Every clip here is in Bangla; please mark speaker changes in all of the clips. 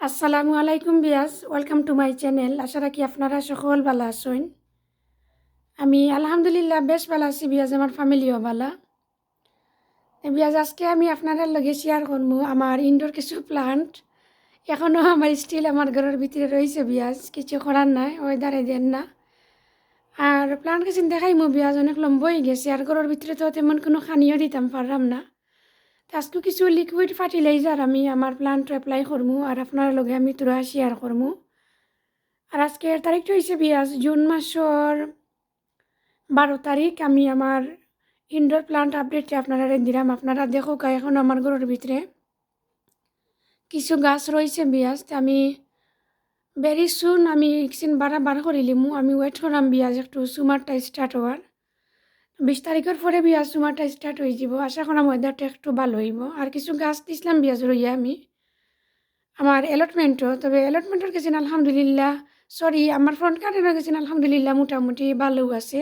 Speaker 1: আসসালামু আলাইকুম বিয়াস, ওয়েলকাম টু মাই চ্যানেল। আশা রাখি আপনারা সকল ভালো আছেন। আমি আলহামদুলিল্লাহ বেশ ভালো আছি বিয়াজ, আমার ফ্যামিলিও ভালো। বিয়াজ আজকে আমি আপনাদের লগে শেয়ার করবো আমার ইনডোর কিছু প্লান্ট। এখনও আমার স্টিল আমার ঘরের ভিতরে রয়েছে বিয়াজ, কিছু করার নাই, ওয়েদারে দেন না। আর প্লান্ট কিছু দেখাইমো বিয়াজ, অনেক লম্বই গেছে আর ঘরের ভিতরে তো তেমন কোনো খানিও দিতাম পারলাম না। তো আজকে কিছু লিকুইড ফার্টিলাইজার আমি আমার প্লান্ট অ্যাপ্লাই করবো আর আপনার লগে আমি তোরা শেয়ার করবো। আর আজকের তারিখটা হয়েছে বিয়াজ জুন মাসের 12 তারিখ। আমি আমার ইনডোর প্লান্ট আপডেটে আপনারা দিলাম। আপনারা দেখো এখন আমার ঘরের ভিতরে কিছু গাছ রয়েছে বিয়াজ। আমি ভেরি সুন আমি ইকসিন বার করিলিমু। আমি ওয়েট করাম বিয়াজ একটু সুমারটা স্টার্ট হওয়ার। 20 তারিখের পরে বিয়াজ সুমারটা স্টার্ট হয়ে যাব। আশা করাম ওয়েদারটা একটু ভালো হইব। আর কিছু গাছ দিছিলাম বিয়াজ রইয়া আমি আমার অ্যালটমেন্টও, তবে অ্যালটমেন্টের গেছেন আলহামদুলিল্লাহ, সরি আমার ফ্রন্ট গার্ডেনও গেছেন আলহামদুলিল্লাহ মোটামুটি ভালো আছে।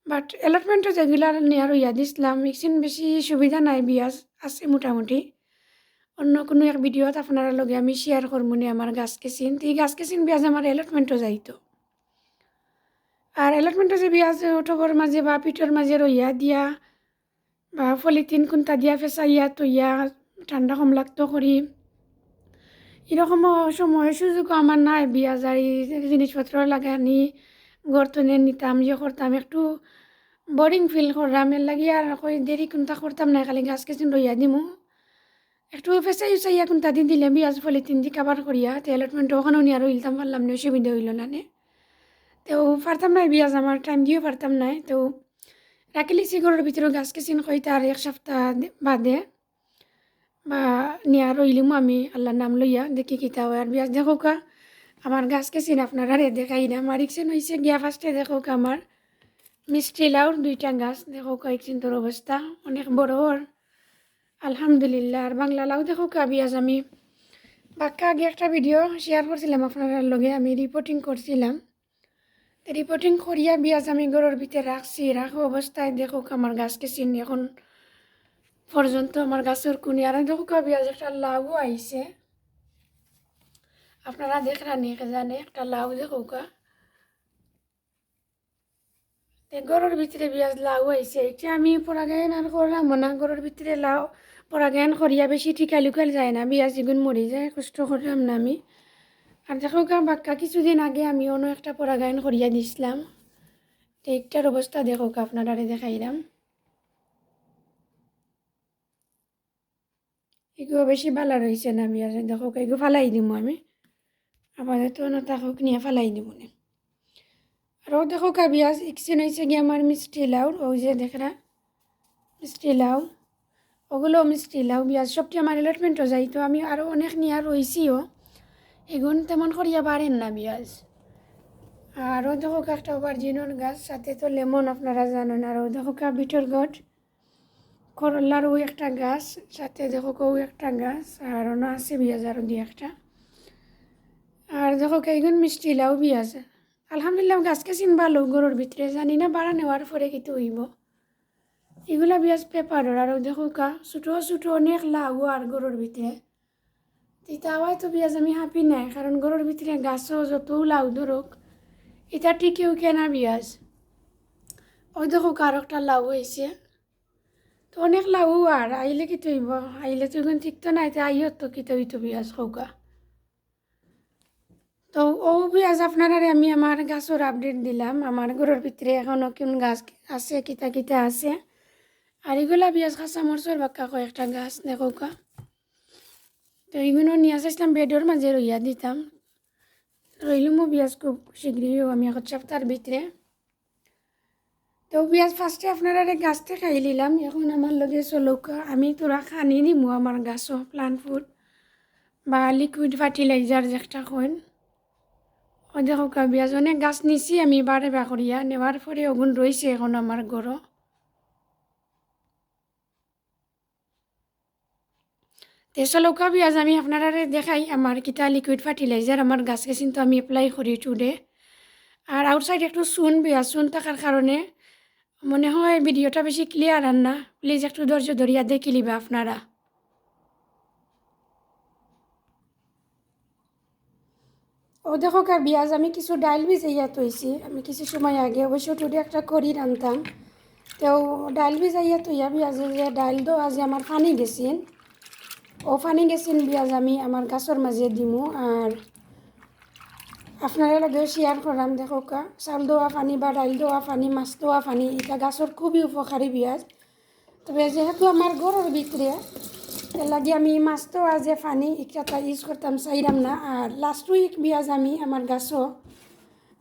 Speaker 1: বাট অ্যালটমেন্টও যেগুলা নেওয়ার ইয়া দিছিলাম ইকসিন বেশি সুবিধা নাই বিয়াজ, আছে মোটামুটি। অন্য কোনো এক ভিডিওত আপনারা লগে আমি শেয়ার করবো নি আমার গাছ কেছিন। তো এই গাছ কেছিন বিয়াজ আমার অ্যালটমেন্টও যাইতো। আর অ্যালটমেন্টও যে বিয়াজ টবর মাঝে বা পিঠর মাঝে রইয়া দিয়া বা পলিথিন কোনটা দিয়া ফেসাইয়া তৈয়া ঠান্ডা কম লাগতো করি, এরকম সময় সুযোগ আমার নাই বিয়াজ। আর এই জিনিসপত্র লাগানি গর্তনে নিতাম যে করতাম একটু বোরিং ফিল করলাম, এর লাগি আর কই দেরি কোনটা করতাম না, খালি গাছ কিছু রইয়া দিমু একটু ফেসাই উসাইয়া কোনটা দিন দিলে বিয়াজ পলিথিন দি কাবার করিয়া তো অ্যালটমেন্ট ওখানেও নিয়ে আরও ইলতাম পারলাম না, অসুবিধা হইল না নে। তো পারতাম না বিয়াজ, আমার টাইম দিয়েও পারতাম না। তো রাখিলি ঘরের ভিতরে গাছ কেছিন হয়তো আর এক সপ্তাহ বাদে বা নিয়া রইলিমু আমি আল্লাহর নাম লইয়া দেখি কিতা হয়। আর বিয়াজ দেখো কা আমার গাছ কেছিন আপনারা দেখাই না। আমার ইকছেন হয়েছে গিয়া ফার্স্টে দেখো আমার মিষ্টি লাউর 2টা গাছ দেখো কয়েকদিন তোর অবস্থা অনেক বড় ওর আলহামদুলিল্লাহ। আর বাংলা লাউ দেখো বিয়াজ আমি বাক্কা আগে একটা ভিডিও শেয়ার করছিলাম আপনার লগে, আমি রিপোর্টিং করছিলাম। রিপোর্টিং করিয়া বিয়াজ আমি ঘরের ভিতরে রাখছি, রাখো অবস্থায় দেখো আমার গাছ কেছিন এখন পর্যন্ত আমার গাছের কুনি। আর দেখো বিয়াজ একটা লাউ আইছে, আপনারা দেখরানি জানে একটা লাউ দেখো গরুর ভিতরে বিয়াজ লাউ আইছে। এটা আমি পরাগায়ন আর করলাম না, গরুর ভিতরে লাউ পরাগায়ন করিয়া বেশি টিকা লুকাল যায় না, বিয়াজ যেগুন মরি যায়, কষ্ট করলাম না আমি। আর দেখো বাক্কা কিছুদিন আগে আমি অন্য একটা পরাগায়ন করিয়া দিছিলাম। তো একটার অবস্থা দেখো আপনারা দেখাইলাম। এগুলো বেশি ভালো রয়েছে না বিয়াজ, দেখো এগুলো ফালাই দিব আমি, আমাদের তো না তাকে নিয়ে ফালাই দিব না। আর ও দেখো বিয়াজ ইকসেন হয়েছে গিয়ে আমার মিষ্টি লাউর, ওই যে দেখরা মিষ্টি লাউ, ওগুলো মিষ্টি লাউ বিয়াজ সবটি আমার অ্যালটমেন্টও যাই। তো আমি আরও অনেক নিয়ে রয়েছিও, এগুন তেমন করিয়া পারেন না বিয়াজ। আরও দেখো একটা অপারজিনোর গাছ, সাথে তো লেমন আপনারা জানেন। আরও দেখো বিটর গট করলার ওই একটা গাছ, সাথে দেখো ওই একটা গাছ, আর অন্য আছে বিয়াজ আরও দিয়ে একটা। আর দেখো এইগুন মিষ্টি লাউ বিয়াজ আলহামদুলিল্লাহ গাছকে চিন ভালো গরুর ভিতরে, জানি না বাড়া নেওয়ার পরে কিন্তু হইব। এগুলা বিয়াজ পেপারের। আর দেখো ছোটো ছোটো অনেক লাউ আর গরুর ভিতরে তিতা হয়তো বিয়াজ আমি হাঁপি নাই, কারণ গরুর ভিতরে গাছও যত লাউ ধরুক এটা ঠিকই কেনা বিয়াজ। ওই দেখো আর একটা লাউ হয়েছে, তো অনেক লাউ আর আইলে কি তৈব, আইলে তো এখন ঠিক তো নাই, আইও তো কি তৈতো বিয়াজ কৌকা। তো ও বিয়াজ আপনারা আমি আমার গাছের আপডেট দিলাম, আমার ঘরের ভিতরে এখনও কোন গাছ আছে কিতা কিতা আছে। আর এগুলা বিয়াজ কাঁচা মরচর বাক্কা কয়েকটা গাছ দেখো তো এইগুলো নিয়ে আসলাম বেডর মাঝে রইয়া দিতাম, রইলুমও বিয়াজ খুব শীঘ্রই আমি এক সপ্তাহের ভিতরে। তো বিয়াজ ফার্স্টে আপনারা গাছতে খাই নিলাম, এখন আমার লগে চলৌকা আমি তোরা খানি দিমু আমার গাছও প্লান্ট ফুড বা লিকুইড ফার্টিলাইজার যেটা কইন। ও দেখো বিয়াজ অনেক গাছ নিছি আমি বারে বা করিয়া নেওয়ার পরে ওগুন রয়েছে এখন আমার ঘরও। চলৌকা বিয়াজ আমি আপনারা দেখাই আমার কিতা লিকুইড ফার্টিলাইজার আমার গাছ গেছিন তো আমি এপ্লাই করি টুডে। আর আউটসাইড একটু শুন বিয়াজ শুন থাকার কারণে মনে হয় ভিডিওটা বেশি ক্লিয়ার আর না, প্লিজ একটু ধৈর্য ধরিয়া দেখে লিবা আপনারা। ও দেখো কা বিয়াজ আমি কিছু ডাইল ভিজাইয়া তৈছি, আমি কিছু সময় আগে অবশ্য টুটি একটা করি রান্তাম। তো ডাইল ভিজাইয়া তৈয়া বিয়াজে যে ডাইল দো আজ আমার পানি গেছিন, ও পানি গেছিন বিয়াজ আমি আমার গাছের মাঝে দিমু। আর আপনারা লাগেও শেয়ার করাম। দেখো কা চাউল দোয়া পানি বা ডাইল দোয়া পানি, মাছ দোয়া পানি, এটা গাছের খুবই উপকারী বিয়াজ। তবে যেহেতু আমার ঘরের ভিতরে লাগে আমি মাছ দোয়া যে পানি এটা ইউজ করতাম চাইলাম না। আর লাস্ট উইক বিয়াজ আমি আমার গাছও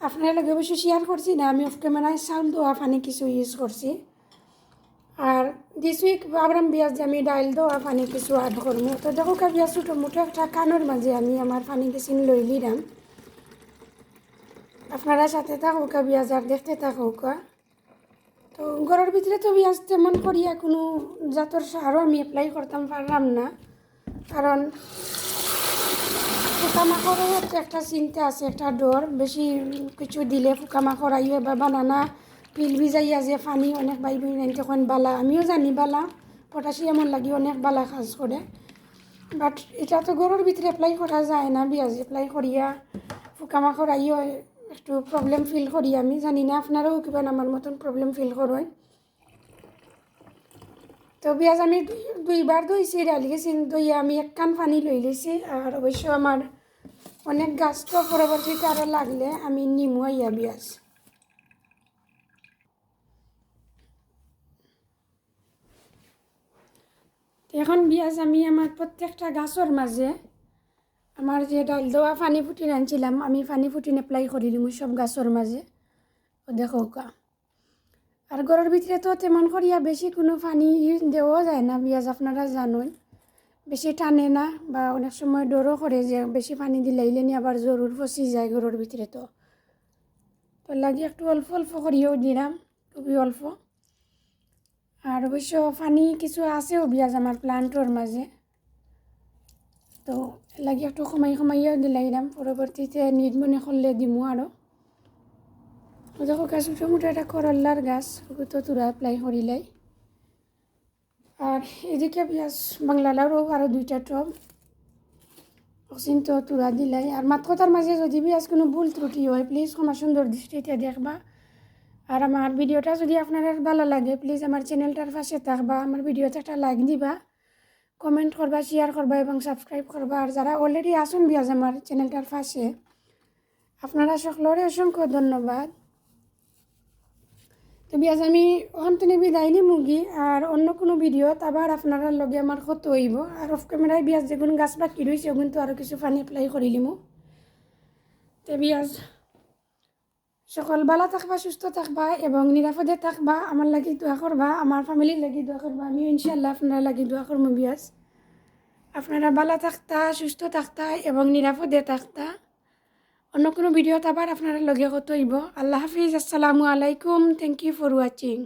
Speaker 1: আপনারা লাগে অবশ্য শেয়ার করছি না, আমি অফ ক্যামেরায় চাউল দোয়া পানি কিছু ইউজ করছি। আর দিস উইক ভাবলাম বিয়াজ যে আমি ডাইল দোয়া পানি কিছু অ্যাড করবো। তো দেখো কা বিয়াজ ছোটো মোটো একটা কানোর মাঝে আমি আমার পানি কিছু লই নিলাম। আপনারা সাথে থাকো কা বিয়াজ আর দেখতে থাকো কা। তো ঘরের ভিতরে তো বিয়াজ তেমন করিয়া কোনো জাতর সারও আমি অ্যাপ্লাই করতাম পারলাম না, কারণ পোকামাকড়ের একটা চিন্তা আছে, একটা ডর। বেশি কিছু দিলে পোকামাকড় আইয়ে বা বানানা পিল ভিজাইয়া যে পানি অনেক বাই বাই তখন বালা, আমিও জানি বালা পটাশিয়ামর লাগি অনেক বালা কাজ করে। বাট এটা তো ঘরের ভিতরে অ্যাপ্লাই করা যায় না বিয়াজ, অ্যাপ্লাই করিয়া পোকামাকড় আইও একটু প্রবলেম ফিল করি। আমি জানি না আপনারাও কিবা আমার মতন প্রবলেম ফিল করেন। তো বিয়াজ আমি দুইবার দইছি, ডাল গেছি দইয়া আমি এক কান পানি লই লইছি। আর অবশ্য আমার অনেক গাছ তো পরবর্তীতে আরও লাগলে আমি নিমু আইয়া বিয়াজ। এখন বিয়াজ আমি আমার প্রত্যেকটা গাছের মাঝে আমার যে ডাল দেওয়া পানি ফুটিয়ে আনছিলাম, আমি পানি ফুটিয়ে অ্যাপ্লাই করি দিমু সব গাছের মাঝে। ও দেখো কা। আর ঘরের ভিতরে তো তেমন করিয়া বেশি কোনো পানি দেওয়া যায় না বিয়াজ, আপনারা জানেন বেশি টানে না বা অনেক সময় ডরও করে যে বেশি পানি দিলাইলে নি আবার জরুর ফসি যায় ঘরের ভিতরে। তো লাগি একটু অল্প অল্প করিয়েও দিলাম, খুবই অল্প। আর অবশ্য পানি কিছু আছেও বিয়াজ আমার প্লান্টর মাঝে, তো লাগি একটু কমাইয়াও দিলাইলাম, পরবর্তীতে নিড মনে করলে দিমু আরও। দেখো গাছ মোটামুটি একটা করল্লার গাছ, তো তুরা অ্যাপ্লাই করিলাই। আর এদিকে পিঁয়াজ বাংলালারও আরও দুইটা টব অক্সিন তো তুরা দিলাই। আর মাত কথার মাঝে যদি পিঁয়াজ কোনো ভুল ত্রুটি হয় প্লিজ ক্ষমা সুন্দর দৃষ্টিতে দেখবা। আর আমার ভিডিওটা যদি আপনার ভালো লাগে প্লিজ আমার চ্যানেলটার পাশে থাকবা, আমার ভিডিওতে একটা লাইক দিবা, কমেন্ট করবা, শেয়ার করবা এবং সাবস্ক্রাইব করবা। আর যারা অলরেডি আসুন পিঁয়াজ আমার চ্যানেলটার পাশে, আপনারা সকলরে অসংখ্য ধন্যবাদ। তো বিয়াজ আমি ওখান থেকে বিদায় নি মুগি, আর অন্য কোনো ভিডিও আবার আপনারা লগে আমার কত হইব। আর অফ ক্যামেরায় বিয়াজ যেগুন গাছ বাকি রয়েছে ওগুন তো আরও কিছু পানি অ্যাপ্লাই করিলিমু। তো বিয়াজ সকল ভালো থাকবা, সুস্থ থাকবা এবং নিরাপদে থাকবা। আমার লাগি দোয়া করবা, আমার ফ্যামিলির লাগি দোয়া করবা, আমি ইনশাল্লাহ আপনারা লাগি দোয়া করবো বিয়াজ। আপনারা ভালো থাকতা, সুস্থ থাকতা এবং নিরাপদে থাকতা। অন্য কোনো ভিডিওতে আবার আপনারা লগে কত হইব। আল্লাহ হাফিজ, আসসালামু আলাইকুম, থ্যাংক ইউ ফর ওয়াচিং।